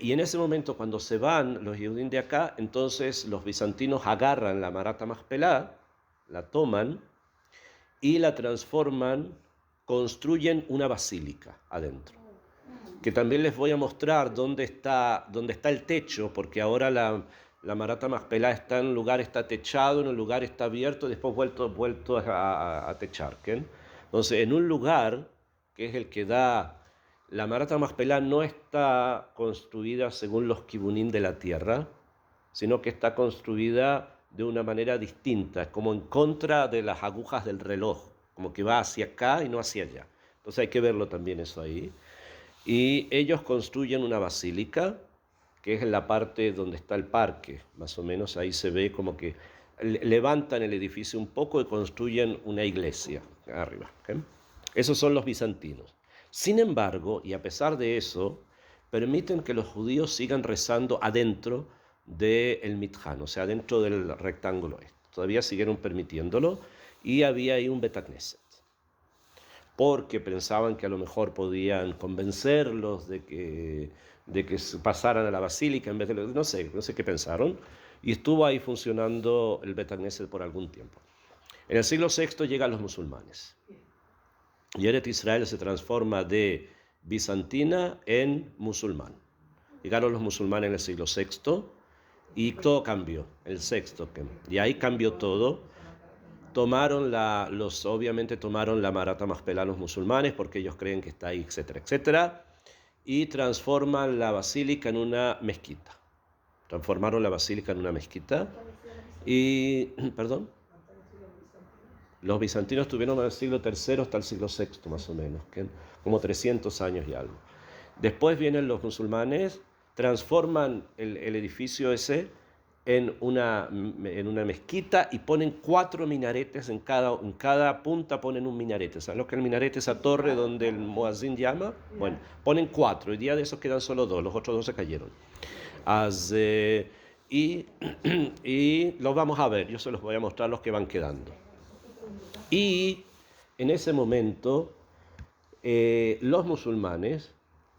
Y en ese momento, cuando se van los Yehudim de acá, entonces los bizantinos agarran la Marat HaMachpelah, la toman y la transforman, construyen una basílica adentro. Que también les voy a mostrar dónde está el techo, porque ahora la la Marat Machpelah está en un lugar, está techado, en un lugar está abierto, después vuelto a techar. ¿Okay? Entonces, en un lugar, que es el que da, la Marat Machpelah no está construida según los kibunim de la tierra, sino que está construida de una manera distinta, como en contra de las agujas del reloj, como que va hacia acá y no hacia allá. Entonces hay que verlo también eso ahí. Y ellos construyen una basílica, que es en la parte donde está el parque, más o menos ahí se ve como que levantan el edificio un poco y construyen una iglesia arriba. ¿Okay? Esos son los bizantinos. Sin embargo, y a pesar de eso, permiten que los judíos sigan rezando adentro del Mitjan, o sea, dentro del rectángulo este. Todavía siguieron permitiéndolo y había ahí un Betacneset, porque pensaban que a lo mejor podían convencerlos de que pasaran a la basílica en vez de... No sé qué pensaron, y estuvo ahí funcionando el Betacneset por algún tiempo. En el siglo VI llegan los musulmanes, y Eretz Israel se transforma de bizantina en musulmán. Llegaron los musulmanes en el siglo VI, y todo cambió, el sexto, y ahí cambió todo. Obviamente tomaron la Marat Machpelah los musulmanes, porque ellos creen que está ahí, etcétera, etcétera, y transforman la basílica en una mezquita. Transformaron la basílica en una mezquita. Y, perdón, los bizantinos tuvieron del siglo III hasta el siglo VI, más o menos, como 300 años y algo. Después vienen los musulmanes, transforman el edificio ese en una mezquita y ponen 4 minaretes en cada punta ponen un minarete. ¿Sabes lo que es el minarete? Esa torre donde el muazzin llama. Bueno, ponen 4. Hoy día de esos quedan solo 2, los otros 2 se cayeron. Y los vamos a ver, yo se los voy a mostrar los que van quedando. Y en ese momento los musulmanes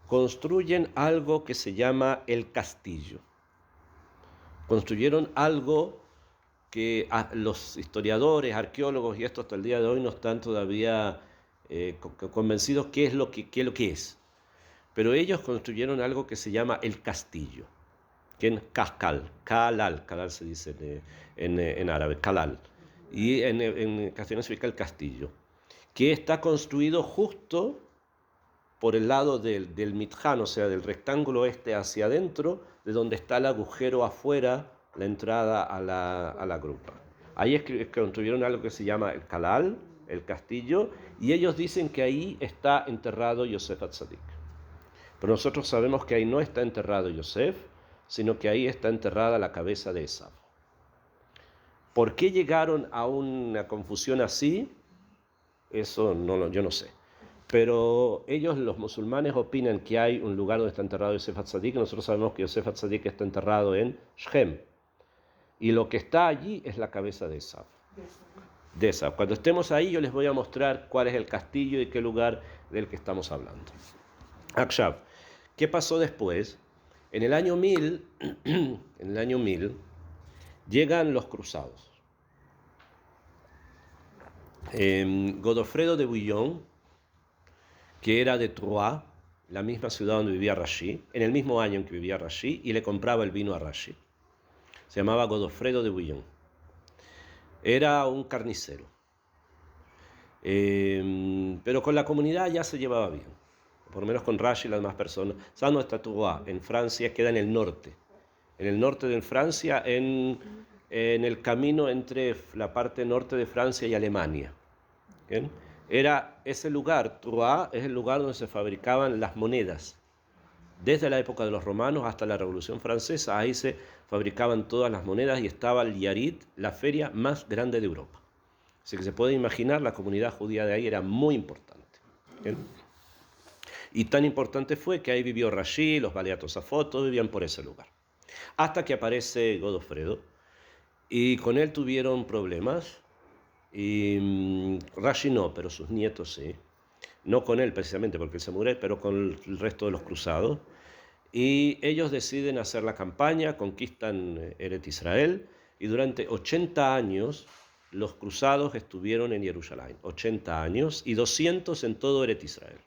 construyen algo que se llama el castillo. Construyeron algo que los historiadores, arqueólogos y esto hasta el día de hoy no están todavía convencidos qué es lo que es. Pero ellos construyeron algo que se llama el castillo, que es Kalal se dice en árabe, Kalal. Y en castellano significa el castillo, que está construido justo por el lado del Mitjan, o sea, del rectángulo este hacia adentro, de donde está el agujero afuera, la entrada a la grupa. Ahí construyeron algo que se llama el Kalal, el castillo, y ellos dicen que ahí está enterrado Yosef Atzadik. Pero nosotros sabemos que ahí no está enterrado Yosef, sino que ahí está enterrada la cabeza de Esav. ¿Por qué llegaron a una confusión así? Eso yo no sé. Pero ellos, los musulmanes, opinan que hay un lugar donde está enterrado Yosef Atzadik. Nosotros sabemos que Yosef Atzadik está enterrado en Shechem. Y lo que está allí es la cabeza de Esav. Cuando estemos ahí, yo les voy a mostrar cuál es el castillo y qué lugar del que estamos hablando. Akshav, ¿qué pasó después? En el año 1000, llegan los cruzados. Godofredo de Bouillon, que era de Troyes, la misma ciudad donde vivía Rashi, en el mismo año en que vivía Rashi, y le compraba el vino a Rashi. Se llamaba Godofredo de Bouillon. Era un carnicero. Pero con la comunidad ya se llevaba bien. Por lo menos con Rashi y las demás personas. ¿Sabes dónde está Troyes? En Francia, queda en el norte. En el norte de Francia, en el camino entre la parte norte de Francia y Alemania. ¿Bien? Era ese lugar, Troyes, es el lugar donde se fabricaban las monedas. Desde la época de los romanos hasta la Revolución Francesa, ahí se fabricaban todas las monedas y estaba el Yarit, la feria más grande de Europa. Así que se puede imaginar, la comunidad judía de ahí era muy importante. ¿Bien? Y tan importante fue que ahí vivió Rashi, los Baalei Tosafot, todos vivían por ese lugar. Hasta que aparece Godofredo, y con él tuvieron problemas. Y Rashi no, pero sus nietos sí. No con él precisamente, porque él se murió, pero con el resto de los cruzados. Y ellos deciden hacer la campaña, conquistan Eretz Israel, y durante 80 años los cruzados estuvieron en Jerusalén. 80 años y 200 en todo Eretz Israel.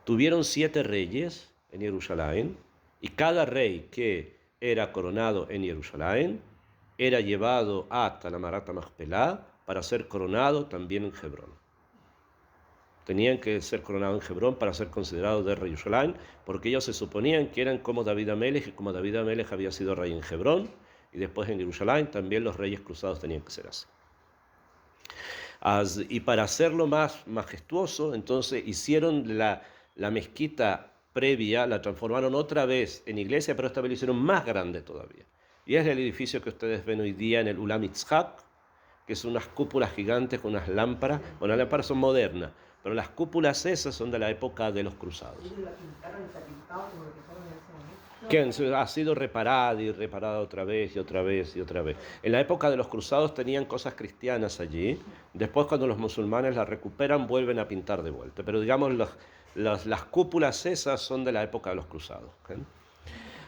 Tuvieron 7 reyes en Jerusalén, y cada rey que era coronado en Jerusalén, era llevado hasta la Marat Machpelah para ser coronado también en Hebrón. Tenían que ser coronados en Hebrón para ser considerados de rey Jerusalén, porque ellos se suponían que eran como David Amelech, y como David Amelech había sido rey en Hebrón, y después en Jerusalén, también los reyes cruzados tenían que ser así. Y para hacerlo más majestuoso, entonces hicieron la mezquita previa, la transformaron otra vez en iglesia, pero esta vez lo hicieron más grande todavía. Y es el edificio que ustedes ven hoy día en el Ulam Yitzhak, que son unas cúpulas gigantes con unas lámparas. Bueno, las lámparas son modernas, pero las cúpulas esas son de la época de los cruzados. Que ha sido reparada y reparada otra vez y otra vez y otra vez. En la época de los cruzados tenían cosas cristianas allí. Después, cuando los musulmanes las recuperan, vuelven a pintar de vuelta. Pero digamos, las cúpulas esas son de la época de los cruzados.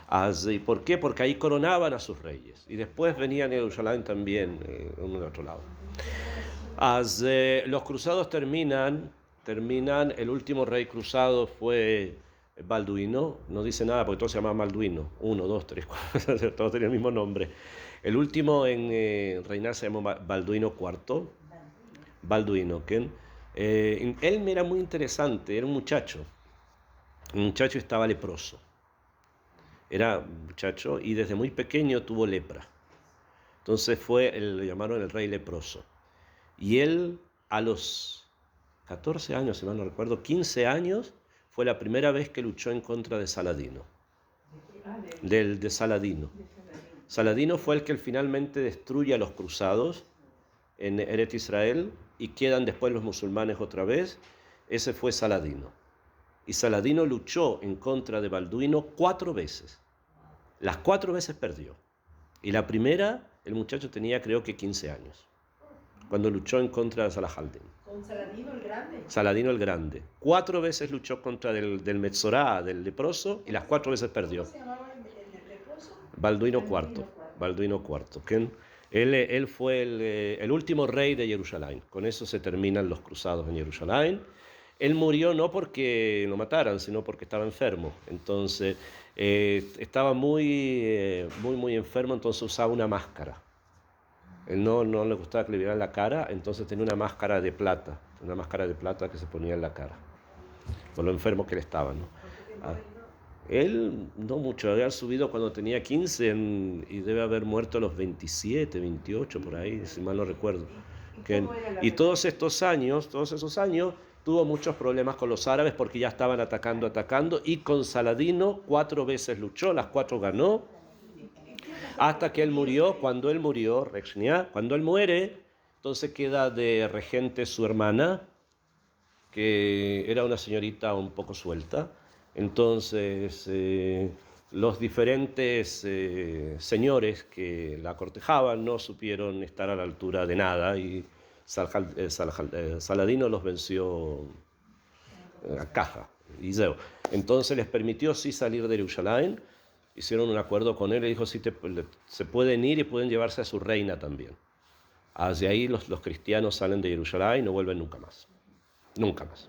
Así, ¿por qué? Porque ahí coronaban a sus reyes. Y después venían a Jerusalén también, uno de otro lado. Los cruzados terminan, el último rey cruzado fue Balduino, no dice nada porque todos se llamaban Balduino, 1, 2, 3, 4, todos tenían el mismo nombre. El último en reinar se llamó Balduino IV, Balduino, ¿okay? Él era muy interesante, era un muchacho estaba leproso, era un muchacho y desde muy pequeño tuvo lepra, entonces lo llamaron el rey leproso, y él a los 14 años, si mal no recuerdo, 15 años, fue la primera vez que luchó en contra de Saladino. De Saladino. Saladino fue el que finalmente destruye a los cruzados en Eret Israel y quedan después los musulmanes otra vez. Ese fue Saladino. Y Saladino luchó en contra de Balduino 4 veces. Las 4 veces perdió. Y la primera, el muchacho tenía creo que 15 años, cuando luchó en contra de Salah al-Din. ¿Con Saladino el Grande? Saladino el Grande. 4 veces luchó contra del Metzorá, del leproso, y las 4 veces perdió. ¿Cómo se llamaba el leproso? Balduino IV. Balduino IV. Él fue el último rey de Jerusalén. Con eso se terminan los cruzados en Jerusalén. Él murió no porque lo mataran, sino porque estaba enfermo. Entonces, estaba muy enfermo, entonces usaba una máscara. Él no le gustaba que le vieran la cara, entonces tenía una máscara de plata que se ponía en la cara, por lo enfermo que él estaba, ¿no? Él no mucho, había subido cuando tenía 15 y debe haber muerto a los 27, 28, por ahí, si mal no recuerdo. Y todos esos años, tuvo muchos problemas con los árabes porque ya estaban atacando, y con Saladino 4 veces luchó, las 4 ganó, hasta que él murió. Cuando él muere, entonces queda de regente su hermana, que era una señorita un poco suelta. Entonces, los diferentes señores que la cortejaban no supieron estar a la altura de nada, y Saladino los venció a caja. Entonces les permitió sí salir de Jerusalén. Hicieron un acuerdo con él y dijo: sí, se pueden ir y pueden llevarse a su reina también. Hacia ahí los cristianos salen de Jerusalén y no vuelven nunca más. Nunca más.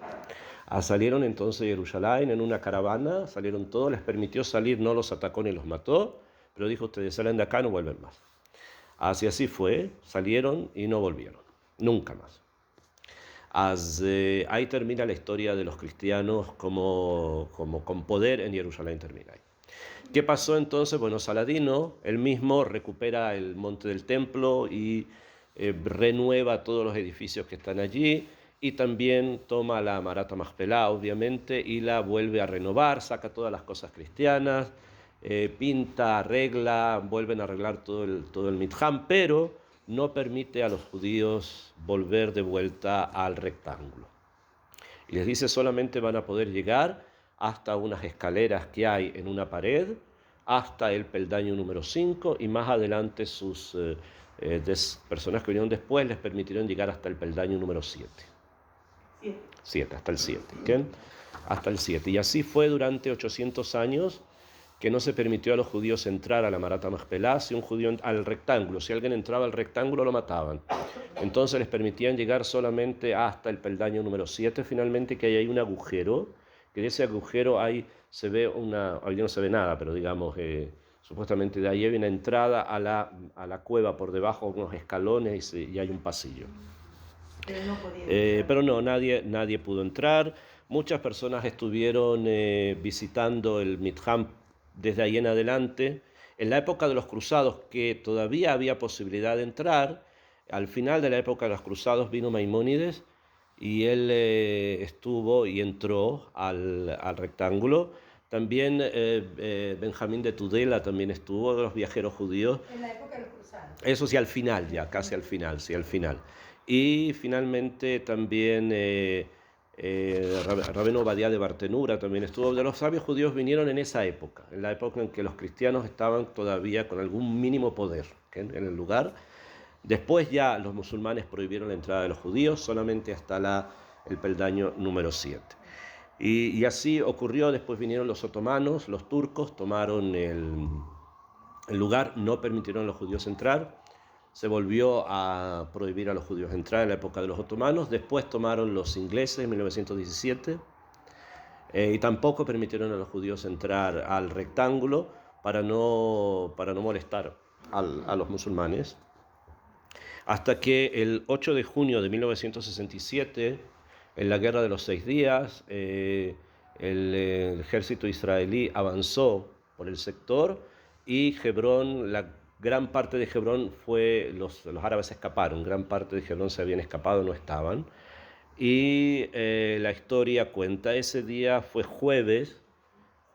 Salieron entonces de Jerusalén en una caravana, salieron todos, les permitió salir, no los atacó ni los mató, pero dijo: ustedes salen de acá, no vuelven más. Así fue, salieron y no volvieron, nunca más. Ahí termina la historia de los cristianos como con poder en Jerusalén, termina ahí. ¿Qué pasó entonces? Bueno, Saladino, él mismo recupera el monte del templo y renueva todos los edificios que están allí, y también toma la Marat Machpelah, obviamente, y la vuelve a renovar, saca todas las cosas cristianas, pinta, arregla, vuelven a arreglar todo el Mitham, pero no permite a los judíos volver de vuelta al rectángulo. Y les dice: solamente van a poder llegar hasta unas escaleras que hay en una pared, hasta el peldaño número 5, y más adelante sus personas que vinieron después les permitieron llegar hasta el peldaño número 7. 7, hasta el 7. ¿Okay? Hasta el 7. Y así fue durante 800 años, que no se permitió a los judíos entrar a la Marat Machpelah, si un judío al rectángulo, si alguien entraba al rectángulo lo mataban. Entonces les permitían llegar solamente hasta el peldaño número 7, finalmente, que hay un agujero, que de ese agujero ahí se ve ahí no se ve nada, pero digamos, Supuestamente de ahí hay una entrada a la cueva por debajo, unos escalones y hay un pasillo. Pero no podía Pero no, nadie pudo entrar. Muchas personas estuvieron visitando el Mitham desde ahí en adelante. En la época de los cruzados, que todavía había posibilidad de entrar, al final de la época de los cruzados vino Maimónides y él estuvo y entró al rectángulo. También Benjamín de Tudela también estuvo, de los viajeros judíos. en la época de los cruzados. Eso sí, al final ya, casi al final, sí, al final. Y finalmente también Rabeno Obadiah de Bartenura también estuvo. De los sabios judíos vinieron en esa época, en la época en que los cristianos estaban todavía con algún mínimo poder, ¿okay?, en el lugar. Después ya los musulmanes prohibieron la entrada de los judíos solamente hasta el peldaño número 7. Y así ocurrió. Después vinieron los otomanos, los turcos, tomaron el lugar, no permitieron a los judíos entrar. Se volvió a prohibir a los judíos entrar en la época de los otomanos. Después tomaron los ingleses en 1917 y tampoco permitieron a los judíos entrar al rectángulo para no molestar a los musulmanes. Hasta que el 8 de junio de 1967, en la Guerra de los 6 días, el ejército israelí avanzó por el sector y Hebrón, la gran parte de Hebrón los árabes escaparon, gran parte de Hebrón se habían escapado, no estaban. Y la historia cuenta, ese día fue jueves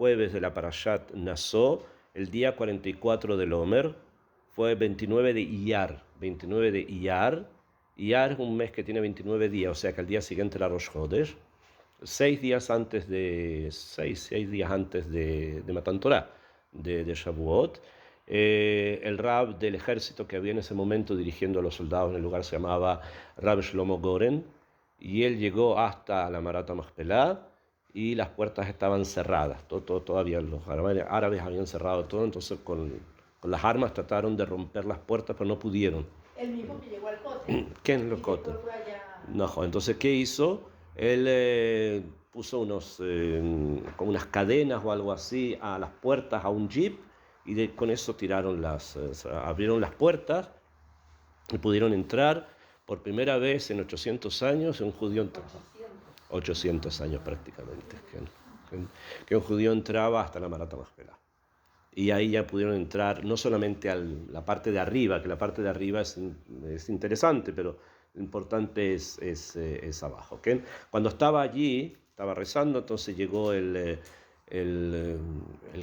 de la Parashat Naso, el día 44 del Omer, fue 29 de Iyar. 29 de Iyar. Iyar es un mes que tiene 29 días, o sea que al día siguiente era Rosh Chodesh. 6 días antes de Matan Torah, de Shavuot. El rab del ejército que había en ese momento dirigiendo a los soldados en el lugar se llamaba Rab Shlomo Goren, y él llegó hasta la Marata Machpelah y las puertas estaban cerradas. Todavía los árabes habían cerrado todo, entonces con las armas trataron de romper las puertas, pero no pudieron. El mismo que llegó al cote. ¿Quién lo cote? No, entonces, ¿qué hizo? Él puso como unas cadenas o algo así a las puertas, a un jeep, y con eso abrieron las puertas y pudieron entrar por primera vez en 800 años. Un judío 800 años prácticamente, que un judío entraba hasta la Marata Machpelah. Y ahí ya pudieron entrar no solamente a la parte de arriba, que la parte de arriba es interesante, pero lo importante es abajo, ¿okay? Cuando estaba allí, estaba rezando, entonces llegó el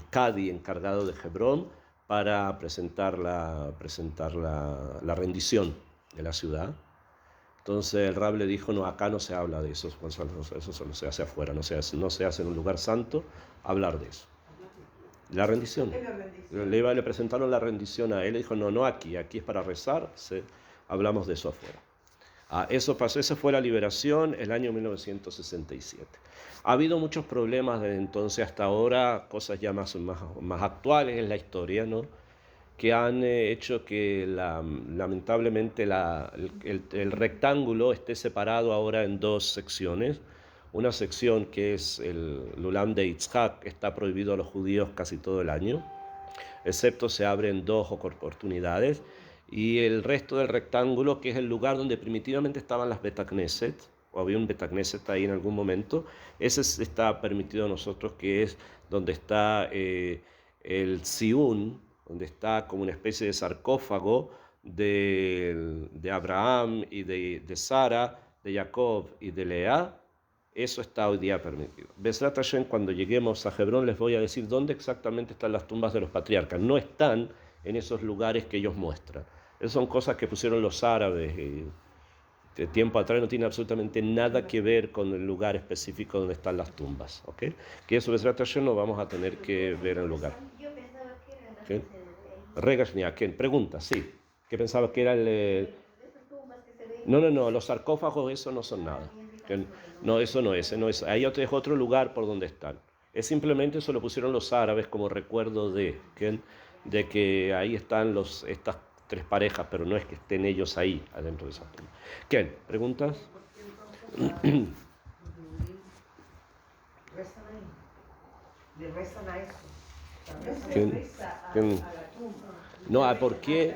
Cadi encargado de Hebrón para presentar la rendición de la ciudad. Entonces el rab le dijo, no, acá no se habla de eso, eso solo se hace afuera, no se hace en un lugar santo hablar de eso. La rendición. Le presentaron la rendición a él, le dijo, no aquí es para rezar, hablamos de eso afuera. Eso pasó, esa fue la liberación, el año 1967. Ha habido muchos problemas desde entonces hasta ahora, cosas ya más actuales en la historia, ¿no?, que han hecho que lamentablemente el rectángulo esté separado ahora en dos secciones. Una sección que es el Ulam de Yitzhak, que está prohibido a los judíos casi todo el año, excepto se abren 2 oportunidades, y el resto del rectángulo, que es el lugar donde primitivamente estaban las Betacneset, o había un Betacneset ahí en algún momento, ese está permitido a nosotros, que es donde está el Ziún, donde está como una especie de sarcófago de Abraham y de Sara, de Jacob y de Lea. Eso está hoy día permitido. Bezrat Hashem, cuando lleguemos a Hebrón, les voy a decir dónde exactamente están las tumbas de los patriarcas. No están en esos lugares que ellos muestran. Esas son cosas que pusieron los árabes de tiempo atrás, no tiene absolutamente nada que ver con el lugar específico donde están las tumbas, ¿ok? Que eso, Bezrat Hashem, lo vamos a tener que ver en el lugar. Yo pensaba que era la ¿Okay? base de ahí. Regashnia, ¿quién? Pregunta, sí. ¿Qué pensaba que era Esas tumbas que se ven. No, los sarcófagos, eso no son nada. No, eso no es, ahí es otro lugar por donde están. Es simplemente eso lo pusieron los árabes como recuerdo de que ahí están estas 3 parejas, pero no es que estén ellos ahí, adentro de esa tumba. ¿Quién? ¿Preguntas? Le rezan a eso. No, ¿por qué?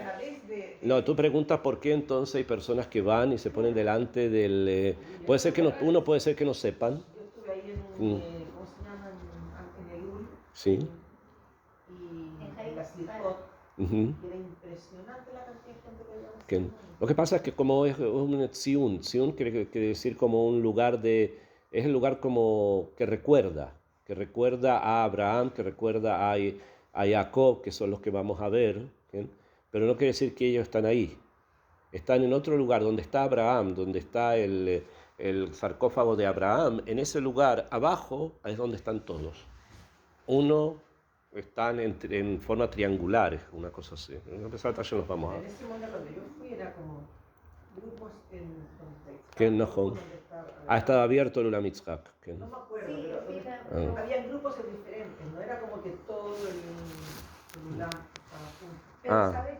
No, tú preguntas por qué entonces hay personas que van y se ponen delante del... puede ser que no, uno puede ser que no sepan. Yo estuve ahí en ¿cómo se llama? En el UL. Sí. Y en la Slipot. Uh-huh. Era impresionante la cantidad de gente que había. Lo que pasa es que como es un tziun quiere decir como un lugar de... es el lugar como que recuerda a Abraham, que recuerda a Jacob, que son los que vamos a ver, ¿sí? Pero no quiere decir que ellos están ahí. Están en otro lugar, donde está Abraham, donde está el sarcófago de Abraham. En ese lugar, abajo, es donde están todos. Están en forma triangular, una cosa así. En empezar a nos vamos a ver. En ese momento cuando yo fui era como grupos en que no estaba abierto el Ulam Yitzhak. No me acuerdo, Sí, pero había grupos diferentes, no era como que todo el Ulam estaba junto. Pero ¿sabe